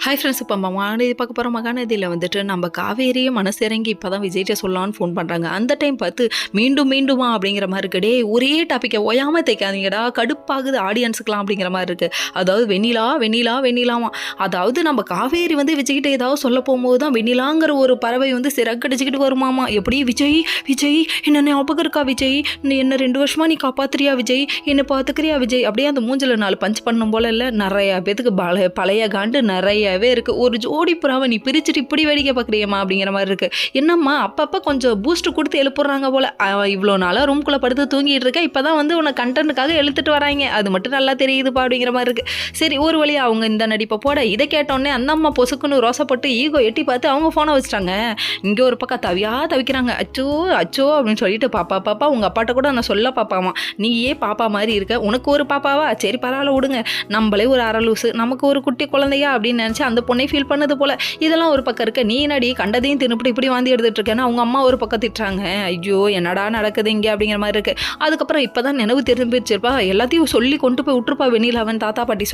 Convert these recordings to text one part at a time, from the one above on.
Hi friends, இப்போ மகாநதி பார்க்க போகிற மகாநதியில் வந்துட்டு நம்ம காவேரியை மனசிறங்கி இப்போ தான் விஜய்கிட்ட சொல்லலான்னு ஃபோன் பண்ணுறாங்க. அந்த டைம் பார்த்து மீண்டும் மீண்டுமா அப்படிங்கிற மாதிரி இருக்குது. ஒரே டாப்பிக்கை ஓயாமல் தைக்காதீங்கடா, கடுப்பாகுது ஆடியன்ஸுக்கலாம் அப்படிங்கிற மாதிரி இருக்குது. அதாவது வெண்ணிலாமா, அதாவது நம்ம காவேரி வந்து விஜய்கிட்ட ஏதாவது சொல்ல போகும்போது தான் வெண்ணிலாங்கிற ஒரு பறவை வந்து சிறக்கடிச்சிக்கிட்டு வருமாமா. எப்படி விஜய் என்ன ஞாபகம் இருக்கா விஜய், என்ன 2 வருஷமாக நீ காப்பாத்துறியா விஜய், என்னை பார்த்துக்கிறியா விஜய், அப்படியே அந்த மூஞ்சில் 4 பஞ்ச் பண்ணும் போல இல்லை. நிறையா பேத்துக்கு பழைய காண்டு நிறையவே இருக்குது. ஒரு ஜோடி புறாவை நீ பிரிச்சுட்டு இப்படி வேடிக்கை பார்க்குறியம்மா அப்படிங்கிற மாதிரி இருக்குது. என்னம்மா அப்பப்போ கொஞ்சம் பூஸ்ட் கொடுத்து எழுப்புறாங்க போல். இவ்வளோ நாளாக ரூம்குள்ளே படுத்து தூங்கிட்டு இருக்க, இப்போ தான் வந்து உன்னை கண்டென்ட்டுக்காக எழுத்துட்டு வராங்க, அது மட்டும் நல்லா தெரியுதுப்பா அப்படிங்கிற மாதிரி இருக்குது. சரி, ஒரு வழியாக அவங்க இந்த நடிப்பை போட இதை கேட்டோடனே அந்த அம்மா பொசுக்குன்னு ரோசப்பட்டு ஈகோ எட்டி பார்த்து அவங்க ஃபோனை வச்சுட்டாங்க. இங்கே ஒரு பக்கம் தவிக்கிறாங்க. அச்சோ அப்படின்னு சொல்லிட்டு பாப்பா உங்கள் அப்பாட்ட கூட நான் சொல்ல பாப்பாமா, நீயே பாப்பா மாதிரி இருக்க, உனக்கு ஒரு பாப்பாவா, சரி பரவாயில்ல விடுங்க, நம்மளே ஒரு அரலூசு, நமக்கு ஒரு குட்டி குழந்தையா அப்படின்னு நினச்சி அந்த பொண்ணை ஃபீல் பண்ணது போல். இதெல்லாம் ஒரு பக்கம் இருக்க, நீ நடி கண்டதையும் தின்னுப்பிட்டு இப்படி வாந்தி எடுத்துகிட்டு இருக்கேன்னு அவங்க அம்மா ஒரு பக்கம் திட்டுறாங்க. ஐயோ என்னடா நடக்குது இங்கே அப்படிங்கிற மாதிரி இருக்குது. அதுக்கப்புறம் இப்போ தான் நினைவு திரும்பிச்சிருப்பா, எல்லாத்தையும் சொல்லி கொண்டு போய் விட்டுருப்பா வெண்ணிலாவன் தாத்தா பாட்டி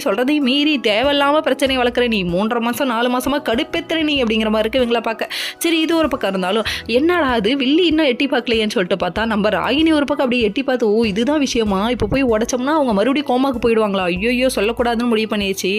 சொல்கிறதையும் மீறி தேவையில்லாமல் பிரச்சனை வளர்க்குற நீ, 3.5 மாதம் 4 மாதமாக கடுப்பெத்துற நீ அப்படிங்கிற மாதிரி இருக்குது இவங்களை பார்க்க. சரி, இது ஒரு பக்கம் இருந்தாலும் என்னடா அது வில்லி இன்னும் எட்டி பார்க்கலையேன்னு சொல்லிட்டு பார்த்தா நம்ம ராகினி ஒரு பக்கம் அப்படியே எட்டி பார்த்து, ஓ இதுதான் விஷயமா, இப்போ போய் உடச்சோம்னா அவங்க மறுபடியும் கோமாக்கு போயிடுவாங்களா, ஐயோ சொல்லக்கூடாதுன்னு முடிவு பண்ணிடுச்சு,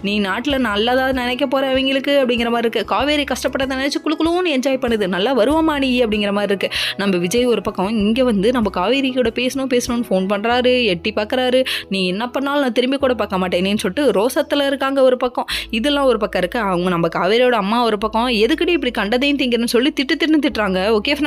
நீ நாட்டில் நல்லதாக நினைக்க போகிற அவங்களுக்கு அப்படிங்கிற மாதிரி இருக்குது. காவேரி கஷ்டப்பட்டதை நினச்சி குழுக்குழுன்னு என்ஜாய் பண்ணுது, நல்லா வருவாமா நீ அப்படிங்கிற மாதிரி இருக்குது. நம்ம விஜய் ஒரு பக்கம் இங்கே வந்து நம்ம காவேரி கூட பேசணும்னு ஃபோன் பண்ணுறாரு, எட்டி பார்க்குறாரு, நீ என்ன பண்ணாலும் நான் திரும்பி கூட பார்க்க மாட்டேனேன்னு சொல்லிட்டு ரோசத்தில் இருக்காங்க ஒரு பக்கம். இதெல்லாம் ஒரு பக்கம் இருக்குது. அவங்க நம்ம காவேரியோட அம்மா ஒரு பக்கம் எதுக்கடி இப்படி கண்டதையும் திங்கிறன்னு சொல்லி திட்டுறாங்க. ஓகே.